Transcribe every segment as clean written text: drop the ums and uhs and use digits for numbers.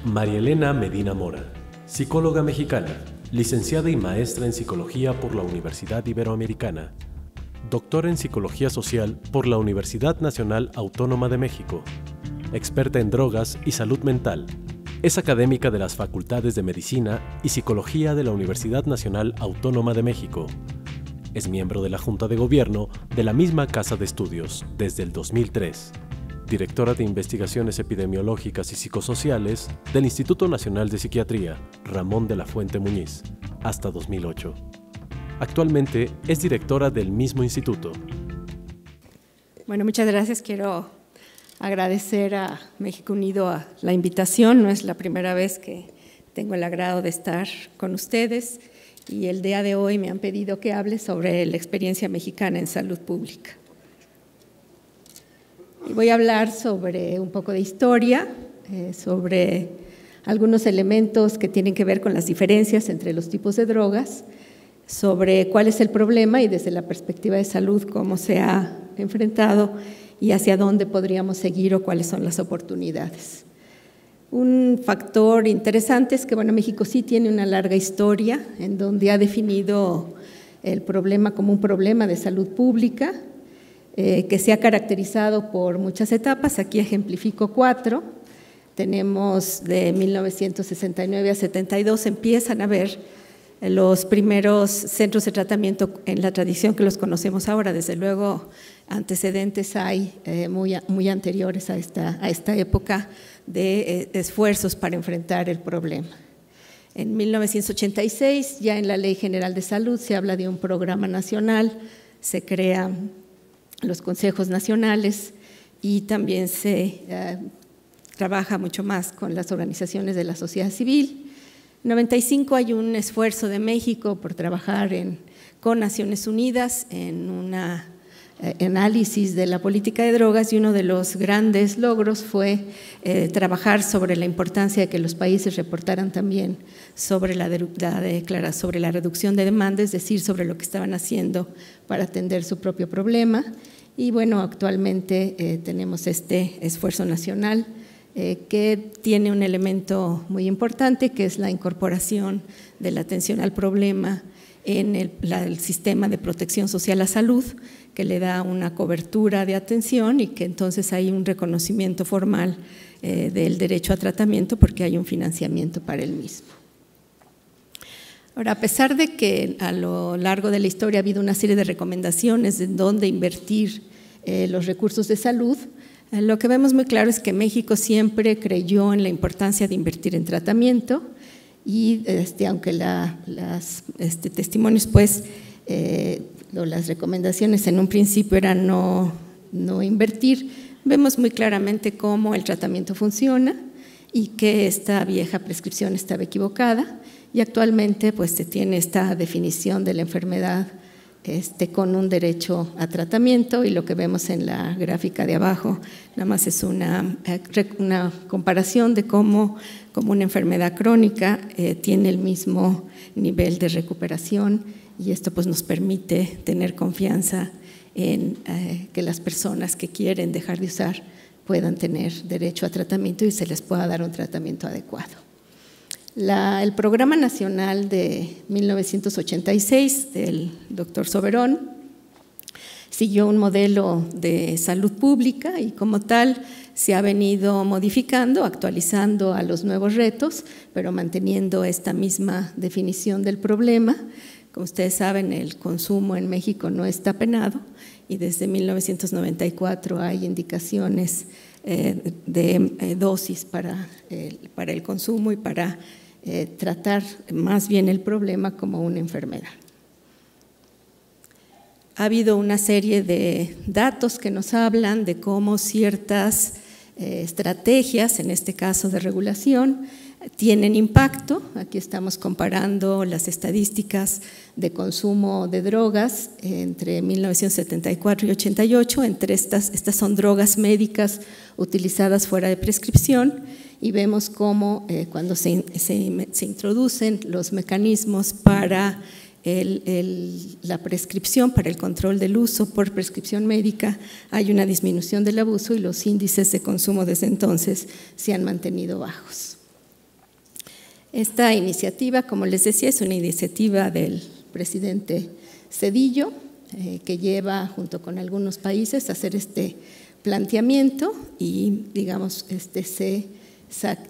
María Elena Medina Mora, psicóloga mexicana, licenciada y maestra en Psicología por la Universidad Iberoamericana, doctora en Psicología Social por la Universidad Nacional Autónoma de México, experta en drogas y salud mental. Es académica de las Facultades de Medicina y Psicología de la Universidad Nacional Autónoma de México. Es miembro de la Junta de Gobierno de la misma Casa de Estudios desde el 2003. Directora de Investigaciones Epidemiológicas y Psicosociales del Instituto Nacional de Psiquiatría, Ramón de la Fuente Muñiz, hasta 2008. Actualmente es directora del mismo instituto. Bueno, muchas gracias. Quiero agradecer a México Unido a la invitación. No es la primera vez que tengo el agrado de estar con ustedes y el día de hoy me han pedido que hable sobre la experiencia mexicana en salud pública. Y voy a hablar sobre un poco de historia, sobre algunos elementos que tienen que ver con las diferencias entre los tipos de drogas, sobre cuál es el problema y desde la perspectiva de salud cómo se ha enfrentado y hacia dónde podríamos seguir o cuáles son las oportunidades. Un factor interesante es que México sí tiene una larga historia en donde ha definido el problema como un problema de salud pública, que se ha caracterizado por muchas etapas. Aquí ejemplifico 4. Tenemos de 1969 a 72, empiezan a haber los primeros centros de tratamiento en la tradición que los conocemos ahora. Desde luego, antecedentes hay muy anteriores a esta época de esfuerzos para enfrentar el problema. En 1986, ya en la Ley General de Salud, se habla de un programa nacional, se crean los consejos nacionales y también se trabaja mucho más con las organizaciones de la sociedad civil. En 95 hay un esfuerzo de México por trabajar con Naciones Unidas en un análisis de la política de drogas y uno de los grandes logros fue trabajar sobre la importancia de que los países reportaran también sobre la reducción de demanda, es decir, sobre lo que estaban haciendo para atender su propio problema. Y actualmente tenemos este esfuerzo nacional que tiene un elemento muy importante, que es la incorporación de la atención al problema en el sistema de protección social a salud, que le da una cobertura de atención y que entonces hay un reconocimiento formal del derecho a tratamiento porque hay un financiamiento para el mismo. Ahora, a pesar de que a lo largo de la historia ha habido una serie de recomendaciones de dónde invertir los recursos de salud, lo que vemos muy claro es que México siempre creyó en la importancia de invertir en tratamiento y aunque los testimonios, las recomendaciones en un principio eran no invertir, vemos muy claramente cómo el tratamiento funciona y que esta vieja prescripción estaba equivocada y actualmente se tiene esta definición de la enfermedad con un derecho a tratamiento y lo que vemos en la gráfica de abajo nada más es una comparación de cómo una enfermedad crónica tiene el mismo nivel de recuperación y esto nos permite tener confianza en que las personas que quieren dejar de usar puedan tener derecho a tratamiento y se les pueda dar un tratamiento adecuado. El Programa Nacional de 1986 del doctor Soberón siguió un modelo de salud pública y como tal se ha venido modificando, actualizando a los nuevos retos, pero manteniendo esta misma definición del problema. Como ustedes saben, el consumo en México no está penado y desde 1994 hay indicaciones de dosis para el consumo y para tratar más bien el problema como una enfermedad. Ha habido una serie de datos que nos hablan de cómo ciertas estrategias, en este caso de regulación, tienen impacto. Aquí estamos comparando las estadísticas de consumo de drogas entre 1974 y 88, entre estas son drogas médicas utilizadas fuera de prescripción y vemos cómo cuando se introducen los mecanismos para la prescripción, para el control del uso por prescripción médica, hay una disminución del abuso y los índices de consumo desde entonces se han mantenido bajos. Esta iniciativa, como les decía, es una iniciativa del presidente Zedillo, que lleva junto con algunos países a hacer este planteamiento y, digamos,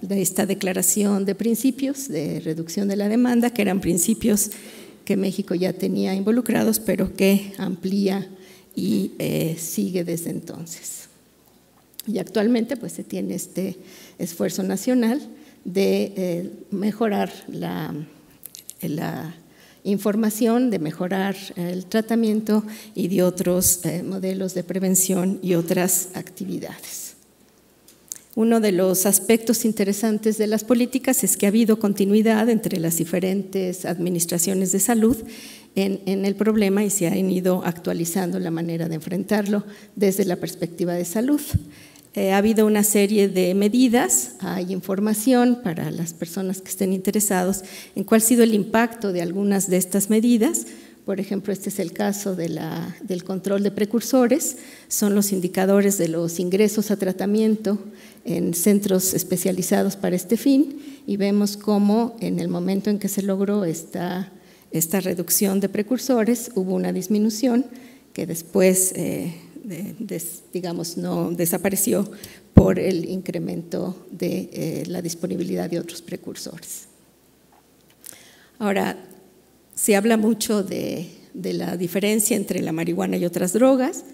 esta declaración de principios de reducción de la demanda, que eran principios que México ya tenía involucrados, pero que amplía y sigue desde entonces. Y actualmente pues se tiene este esfuerzo nacional de mejorar la información, de mejorar el tratamiento y de otros modelos de prevención y otras actividades. Uno de los aspectos interesantes de las políticas es que ha habido continuidad entre las diferentes administraciones de salud en el problema y se han ido actualizando la manera de enfrentarlo desde la perspectiva de salud. Ha habido una serie de medidas, hay información para las personas que estén interesados en cuál ha sido el impacto de algunas de estas medidas. Por ejemplo, este es el caso del control de precursores, son los indicadores de los ingresos a tratamiento en centros especializados para este fin y vemos cómo en el momento en que se logró esta reducción de precursores hubo una disminución que después digamos, no desapareció por el incremento de la disponibilidad de otros precursores. Ahora, se habla mucho de la diferencia entre la marihuana y otras drogas.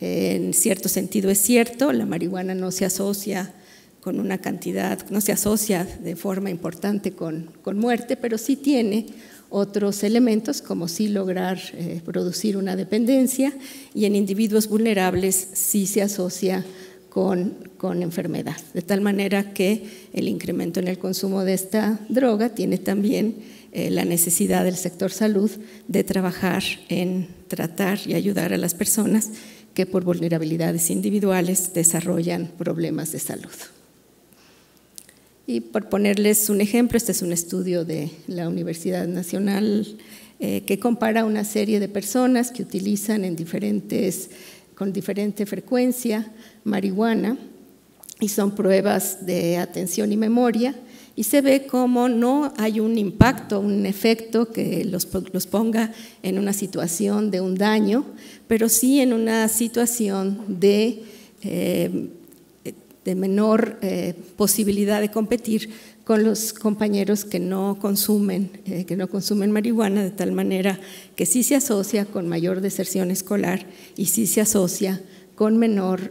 En cierto sentido es cierto, la marihuana no se asocia con una cantidad, no se asocia de forma importante con muerte, pero sí tiene otros elementos como sí lograr producir una dependencia y en individuos vulnerables sí se asocia con enfermedad, de tal manera que el incremento en el consumo de esta droga tiene también la necesidad del sector salud de trabajar en tratar y ayudar a las personas que por vulnerabilidades individuales desarrollan problemas de salud. Y por ponerles un ejemplo, este es un estudio de la Universidad Nacional que compara una serie de personas que utilizan con diferente frecuencia marihuana y son pruebas de atención y memoria y se ve como no hay un impacto, un efecto que los ponga en una situación de un daño, pero sí en una situación de menor posibilidad de competir con los compañeros que no consumen marihuana, de tal manera que sí se asocia con mayor deserción escolar y sí se asocia con menor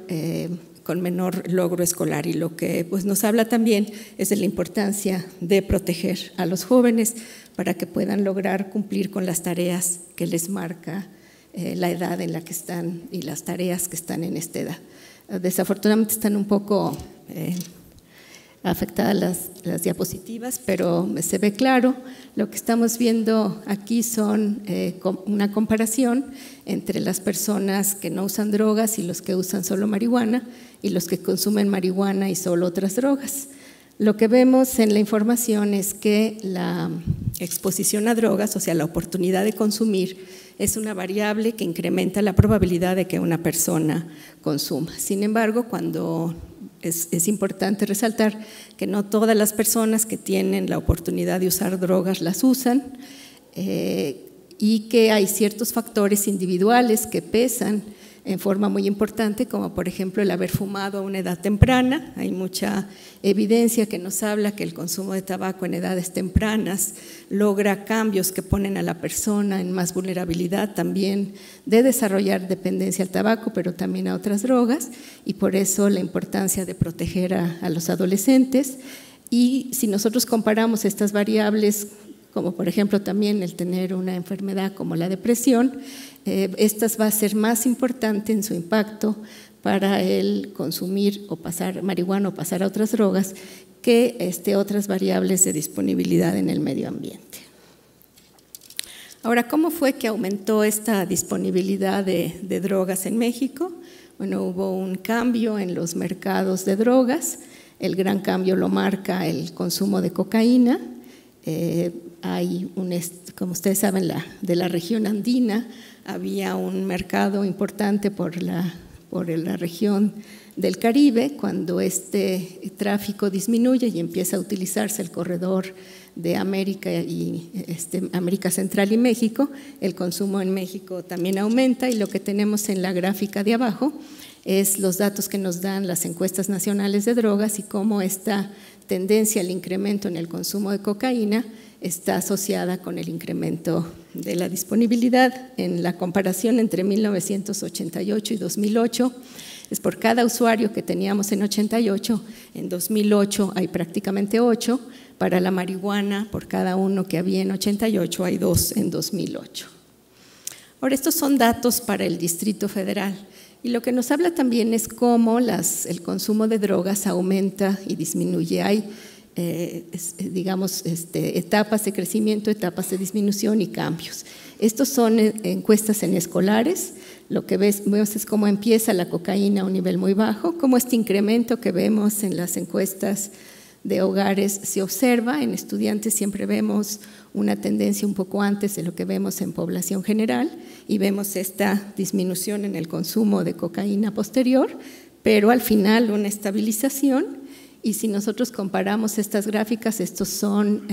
logro escolar. Y lo que pues, nos habla también es de la importancia de proteger a los jóvenes para que puedan lograr cumplir con las tareas que les marca la edad en la que están y las tareas que están en esta edad. Desafortunadamente están un poco afectadas las diapositivas, pero se ve claro. Lo que estamos viendo aquí son una comparación entre las personas que no usan drogas y los que usan solo marihuana y los que consumen marihuana y solo otras drogas. Lo que vemos en la información es que la exposición a drogas, o sea, la oportunidad de consumir, es una variable que incrementa la probabilidad de que una persona consuma. Sin embargo, cuando es importante resaltar que no todas las personas que tienen la oportunidad de usar drogas las usan y que hay ciertos factores individuales que pesan en forma muy importante, como por ejemplo el haber fumado a una edad temprana. Hay mucha evidencia que nos habla que el consumo de tabaco en edades tempranas logra cambios que ponen a la persona en más vulnerabilidad también de desarrollar dependencia al tabaco, pero también a otras drogas, y por eso la importancia de proteger a los adolescentes. Y si nosotros comparamos estas variables, como por ejemplo también el tener una enfermedad como la depresión, estas va a ser más importante en su impacto para el consumir o pasar marihuana o pasar a otras drogas que otras variables de disponibilidad en el medio ambiente. Ahora, ¿cómo fue que aumentó esta disponibilidad de drogas en México? Bueno, hubo un cambio en los mercados de drogas. El gran cambio lo marca el consumo de cocaína. Hay como ustedes saben, de la región andina había un mercado importante por por la región del Caribe. Cuando este tráfico disminuye y empieza a utilizarse el corredor de América y América Central y México, el consumo en México también aumenta, y lo que tenemos en la gráfica de abajo es los datos que nos dan las encuestas nacionales de drogas y cómo esta tendencia al incremento en el consumo de cocaína está asociada con el incremento de la disponibilidad. En la comparación entre 1988 y 2008, es por cada usuario que teníamos en 88, en 2008 hay prácticamente 8, para la marihuana por cada uno que había en 88 hay 2 en 2008. Ahora, estos son datos para el Distrito Federal. Y lo que nos habla también es cómo el consumo de drogas aumenta y disminuye. Hay, digamos, etapas de crecimiento, etapas de disminución y cambios. Estos son encuestas en escolares. Lo que vemos es cómo empieza la cocaína a un nivel muy bajo, cómo este incremento que vemos en las encuestas de hogares se observa. En estudiantes siempre vemos una tendencia un poco antes de lo que vemos en población general, y vemos esta disminución en el consumo de cocaína posterior, pero al final una estabilización. Y si nosotros comparamos estas gráficas, estos son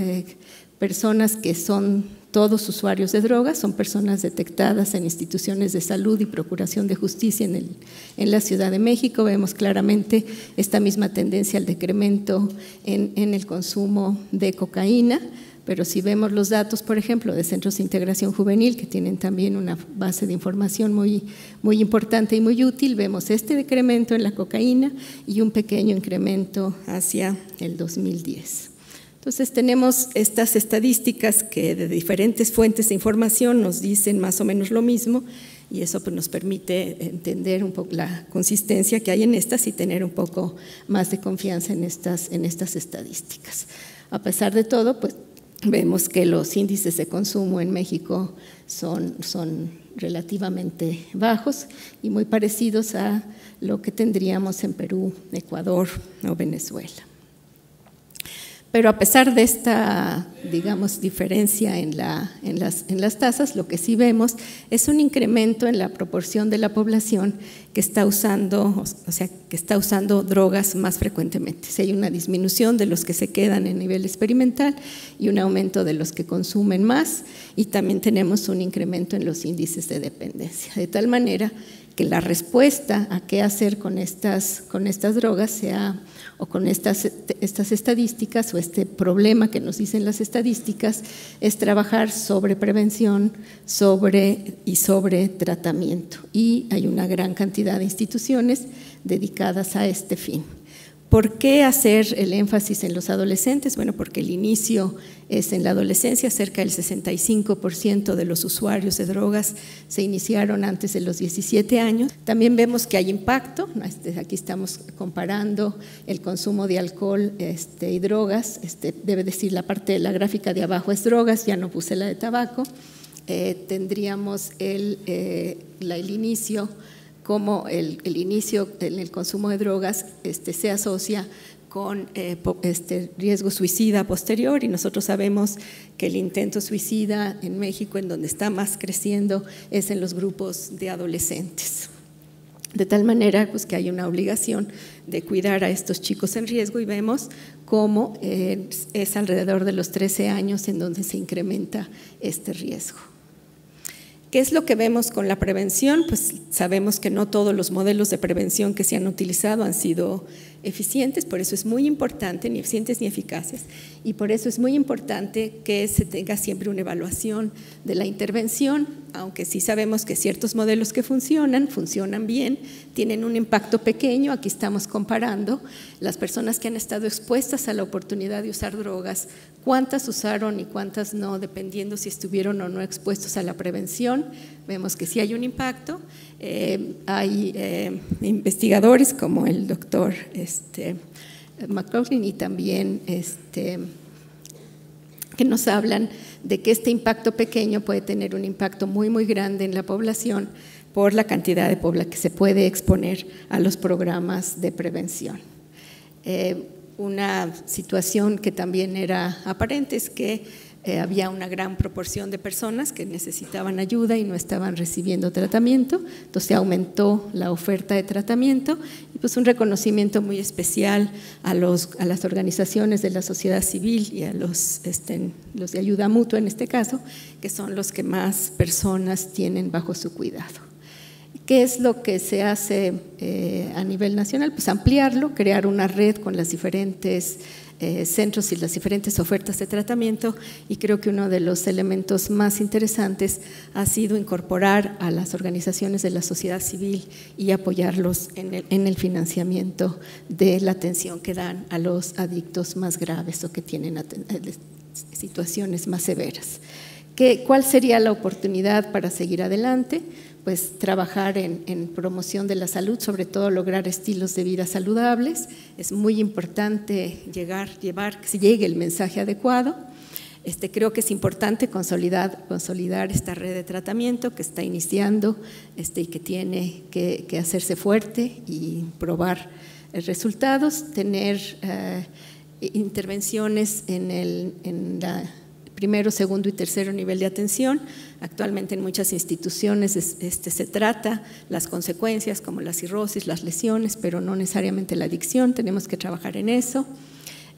personas que son todos usuarios de drogas, son personas detectadas en instituciones de salud y procuración de justicia en la Ciudad de México. Vemos claramente esta misma tendencia al decremento en el consumo de cocaína. Pero si vemos los datos, por ejemplo, de centros de integración juvenil, que tienen también una base de información muy importante y muy útil, vemos este decremento en la cocaína y un pequeño incremento hacia el 2010. Entonces tenemos estas estadísticas que de diferentes fuentes de información nos dicen más o menos lo mismo, y eso pues nos permite entender un poco la consistencia que hay en estas y tener un poco más de confianza en estas estadísticas. A pesar de todo, pues vemos que los índices de consumo en México son relativamente bajos y muy parecidos a lo que tendríamos en Perú, Ecuador o Venezuela. Pero a pesar de esta, digamos, diferencia en las tasas, lo que sí vemos es un incremento en la proporción de la población que está usando, que está usando drogas más frecuentemente. Si hay una disminución de los que se quedan en nivel experimental y un aumento de los que consumen más, y también tenemos un incremento en los índices de dependencia. De tal manera que la respuesta a qué hacer con estas drogas o con estas estadísticas, o este problema que nos dicen las estadísticas, es trabajar sobre prevención y sobre tratamiento. Y hay una gran cantidad de instituciones dedicadas a este fin. ¿Por qué hacer el énfasis en los adolescentes? Bueno, porque el inicio es en la adolescencia. Cerca del 65% de los usuarios de drogas se iniciaron antes de los 17 años. También vemos que hay impacto. Aquí estamos comparando el consumo de alcohol y drogas. Debe decir, la parte de la gráfica de abajo es drogas, ya no puse la de tabaco. Tendríamos el inicio, como el inicio en el consumo de drogas se asocia con riesgo suicida posterior, y nosotros sabemos que el intento suicida en México, en donde está más creciendo, es en los grupos de adolescentes. De tal manera pues, que hay una obligación de cuidar a estos chicos en riesgo, y vemos cómo es alrededor de los 13 años en donde se incrementa este riesgo. ¿Qué es lo que vemos con la prevención? Pues sabemos que no todos los modelos de prevención que se han utilizado han sido eficientes, por eso es muy importante, ni eficientes ni eficaces, y por eso es muy importante que se tenga siempre una evaluación de la intervención, aunque sí sabemos que ciertos modelos que funcionan bien, tienen un impacto pequeño. Aquí estamos comparando las personas que han estado expuestas a la oportunidad de usar drogas, cuántas usaron y cuántas no, dependiendo si estuvieron o no expuestos a la prevención. Vemos que sí hay un impacto. Hay investigadores como el doctor McLaughlin y también que nos hablan de que este impacto pequeño puede tener un impacto muy grande en la población por la cantidad de población que se puede exponer a los programas de prevención. Una situación que también era aparente es que había una gran proporción de personas que necesitaban ayuda y no estaban recibiendo tratamiento, entonces se aumentó la oferta de tratamiento y pues un reconocimiento muy especial a las organizaciones de la sociedad civil y a los de ayuda mutua en este caso, que son los que más personas tienen bajo su cuidado. ¿Qué es lo que se hace a nivel nacional? Pues ampliarlo, crear una red con las diferentes centros y las diferentes ofertas de tratamiento, y creo que uno de los elementos más interesantes ha sido incorporar a las organizaciones de la sociedad civil y apoyarlos en el financiamiento de la atención que dan a los adictos más graves o que tienen situaciones más severas. ¿Cuál sería la oportunidad para seguir adelante? Pues trabajar en promoción de la salud, sobre todo lograr estilos de vida saludables. Es muy importante llevar que se llegue el mensaje adecuado. Creo que es importante consolidar esta red de tratamiento que está iniciando y que tiene que hacerse fuerte y probar resultados, tener intervenciones en la primero, segundo y tercero nivel de atención. Actualmente en muchas instituciones se trata las consecuencias como la cirrosis, las lesiones, pero no necesariamente la adicción. Tenemos que trabajar en eso.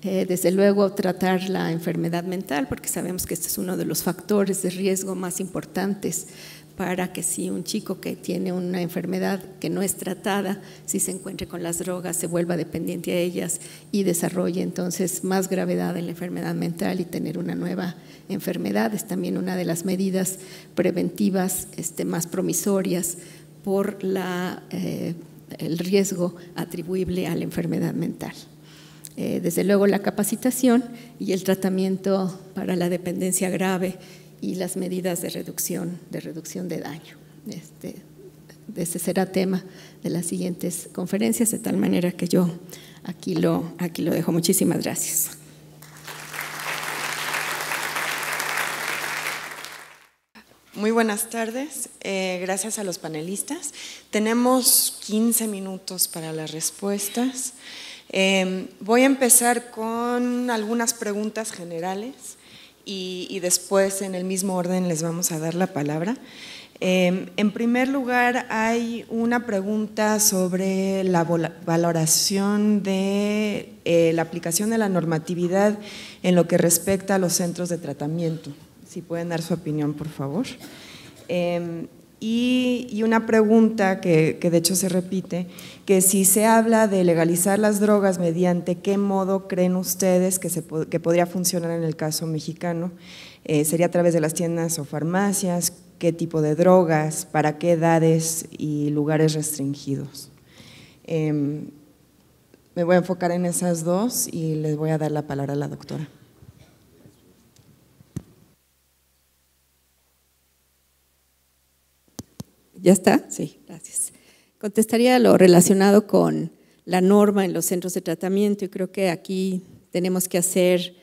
Desde luego tratar la enfermedad mental, porque sabemos que este es uno de los factores de riesgo más importantes para que si un chico que tiene una enfermedad que no es tratada, si se encuentre con las drogas, se vuelva dependiente a ellas y desarrolle entonces más gravedad en la enfermedad mental y tener una nueva enfermedad. Es también una de las medidas preventivas más promisorias por el riesgo atribuible a la enfermedad mental. Desde luego la capacitación y el tratamiento para la dependencia grave y las medidas de reducción de daño. Ese será tema de las siguientes conferencias, de tal manera que yo aquí lo dejo. Muchísimas gracias. Muy buenas tardes, gracias a los panelistas. Tenemos 15 minutos para las respuestas. Voy a empezar con algunas preguntas generales y después en el mismo orden les vamos a dar la palabra. En primer lugar, hay una pregunta sobre la valoración de la aplicación de la normatividad en lo que respecta a los centros de tratamiento. Si pueden dar su opinión, por favor. Y una pregunta que de hecho se repite, que si se habla de legalizar las drogas, ¿mediante qué modo creen ustedes que podría funcionar en el caso mexicano? ¿Sería a través de las tiendas o farmacias? ¿Qué tipo de drogas? ¿Para qué edades y lugares restringidos? Me voy a enfocar en esas dos y les voy a dar la palabra a la doctora. ¿Ya está? Sí, gracias. Contestaría lo relacionado con la norma en los centros de tratamiento, y creo que aquí tenemos que hacer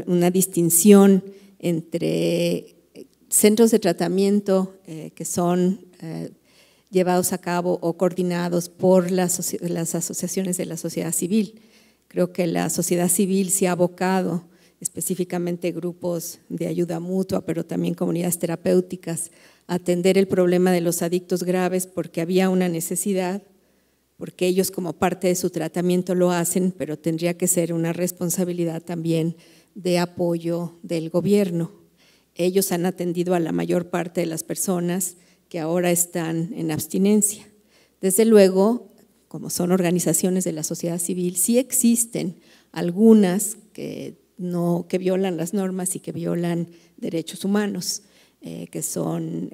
una distinción entre centros de tratamiento que son llevados a cabo o coordinados por las asociaciones de la sociedad civil. Creo que la sociedad civil se ha abocado, específicamente grupos de ayuda mutua, pero también comunidades terapéuticas, a atender el problema de los adictos graves porque había una necesidad, porque ellos como parte de su tratamiento lo hacen, pero tendría que ser una responsabilidad también de apoyo del gobierno. Ellos han atendido a la mayor parte de las personas que ahora están en abstinencia. Desde luego, como son organizaciones de la sociedad civil, sí existen algunas que violan las normas y que violan derechos humanos, que son,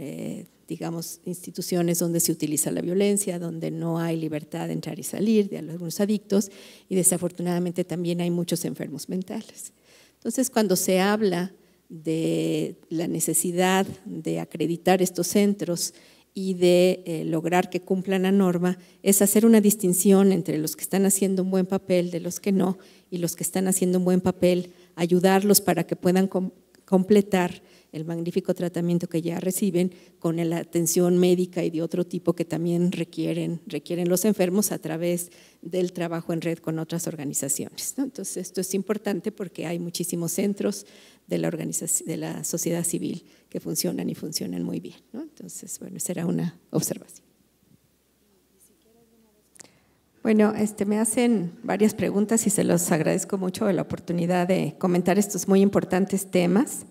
digamos, instituciones donde se utiliza la violencia, donde no hay libertad de entrar y salir de algunos adictos, y desafortunadamente también hay muchos enfermos mentales. Entonces, cuando se habla de la necesidad de acreditar estos centros y de lograr que cumplan la norma, es hacer una distinción entre los que están haciendo un buen papel de los que no, y los que están haciendo un buen papel, ayudarlos para que puedan completar el magnífico tratamiento que ya reciben con la atención médica y de otro tipo que también requieren los enfermos a través del trabajo en red con otras organizaciones, ¿no? Entonces, esto es importante porque hay muchísimos centros la organización, de la sociedad civil, que funcionan y funcionan muy bien, ¿no? Entonces, bueno, esa era una observación. Bueno, me hacen varias preguntas y se los agradezco mucho la oportunidad de comentar estos muy importantes temas.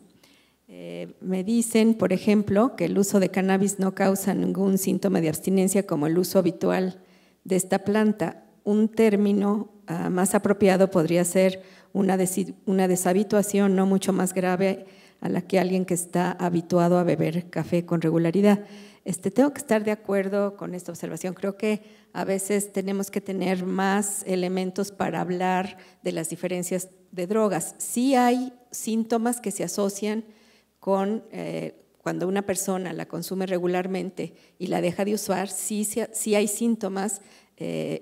Me dicen, por ejemplo, que el uso de cannabis no causa ningún síntoma de abstinencia como el uso habitual de esta planta. Un término más apropiado podría ser una deshabituación no mucho más grave a la que alguien que está habituado a beber café con regularidad. Tengo que estar de acuerdo con esta observación. Creo que a veces tenemos que tener más elementos para hablar de las diferencias de drogas. Sí hay síntomas que se asocian con cuando una persona la consume regularmente y la deja de usar, sí hay síntomas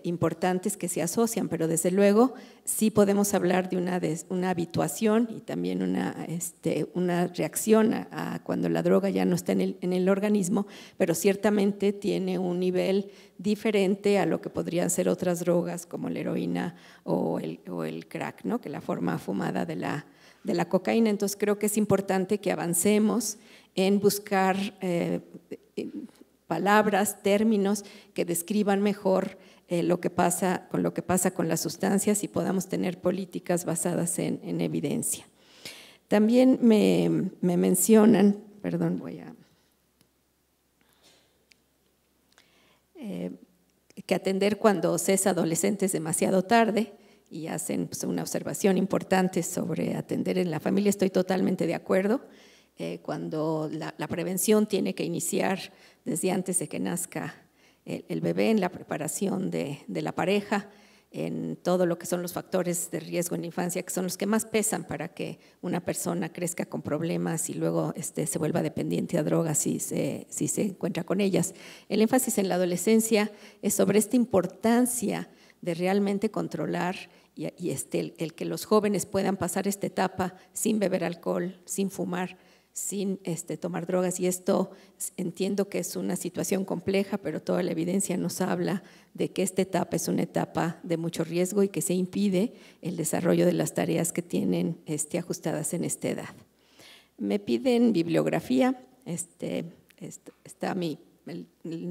importantes que se asocian, pero desde luego sí podemos hablar de una habituación y también una reacción a cuando la droga ya no está en el organismo, pero ciertamente tiene un nivel diferente a lo que podrían ser otras drogas como la heroína o el crack, ¿no? Que la forma fumada de la cocaína. Entonces creo que es importante que avancemos en buscar palabras, términos que describan mejor lo que pasa con las sustancias y podamos tener políticas basadas en evidencia. También me mencionan, perdón, que atender cuando se es adolescente es demasiado tarde y hacen una observación importante sobre atender en la familia. Estoy totalmente de acuerdo. Cuando la prevención tiene que iniciar desde antes de que nazca el bebé, en la preparación de la pareja, en todo lo que son los factores de riesgo en la infancia, que son los que más pesan para que una persona crezca con problemas y luego se vuelva dependiente a drogas si se encuentra con ellas. El énfasis en la adolescencia es sobre esta importancia de realmente controlar y el que los jóvenes puedan pasar esta etapa sin beber alcohol, sin fumar, sin tomar drogas, y esto entiendo que es una situación compleja, pero toda la evidencia nos habla de que esta etapa es una etapa de mucho riesgo y que se impide el desarrollo de las tareas que tienen ajustadas en esta edad. Me piden bibliografía, está el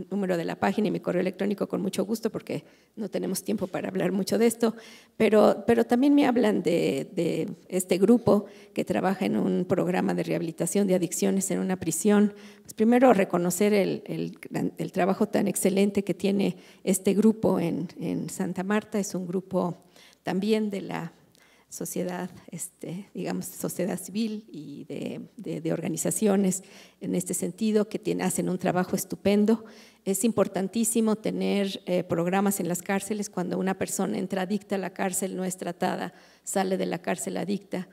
número de la página y mi correo electrónico con mucho gusto porque no tenemos tiempo para hablar mucho de esto, pero también me hablan de este grupo que trabaja en un programa de rehabilitación de adicciones en una prisión. Pues primero reconocer el trabajo tan excelente que tiene este grupo en Santa Marta. Es un grupo también de la sociedad, digamos, sociedad civil y de organizaciones en este sentido que hacen un trabajo estupendo. Es importantísimo tener programas en las cárceles. Cuando una persona entra adicta a la cárcel, no es tratada, sale de la cárcel adicta,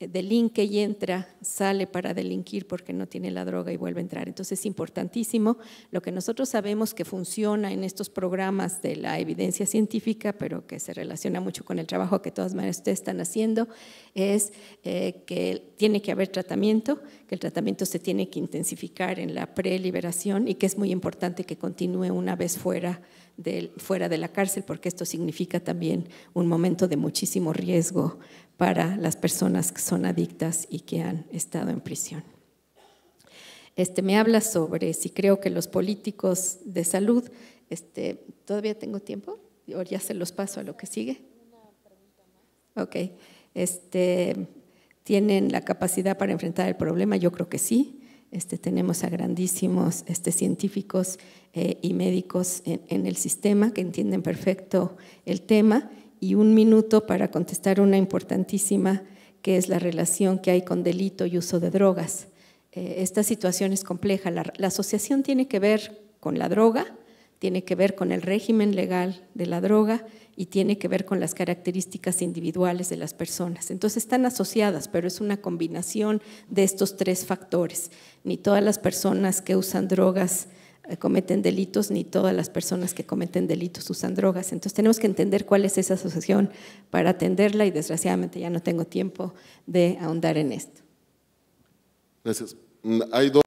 delinque y entra, sale para delinquir porque no tiene la droga y vuelve a entrar. Entonces es importantísimo. Lo que nosotros sabemos que funciona en estos programas de la evidencia científica, pero que se relaciona mucho con el trabajo que de todas maneras ustedes están haciendo, es que tiene que haber tratamiento, que el tratamiento se tiene que intensificar en la preliberación y que es muy importante que continúe una vez fuera de la cárcel, porque esto significa también un momento de muchísimo riesgo para las personas que son adictas y que han estado en prisión. Me habla sobre si creo que los políticos de salud, ¿todavía tengo tiempo? ¿O ya se los paso a lo que sigue? Ok. ¿Tienen la capacidad para enfrentar el problema? Yo creo que sí. Tenemos a grandísimos científicos y médicos en el sistema que entienden perfecto el tema. Y un minuto para contestar una importantísima, que es la relación que hay con delito y uso de drogas. Esta situación es compleja. La asociación tiene que ver con la droga, tiene que ver con el régimen legal de la droga y tiene que ver con las características individuales de las personas. Entonces están asociadas, pero es una combinación de estos tres factores. Ni todas las personas que usan drogas cometen delitos, ni todas las personas que cometen delitos usan drogas. Entonces tenemos que entender cuál es esa asociación para atenderla y desgraciadamente ya no tengo tiempo de ahondar en esto. Gracias. Hay dos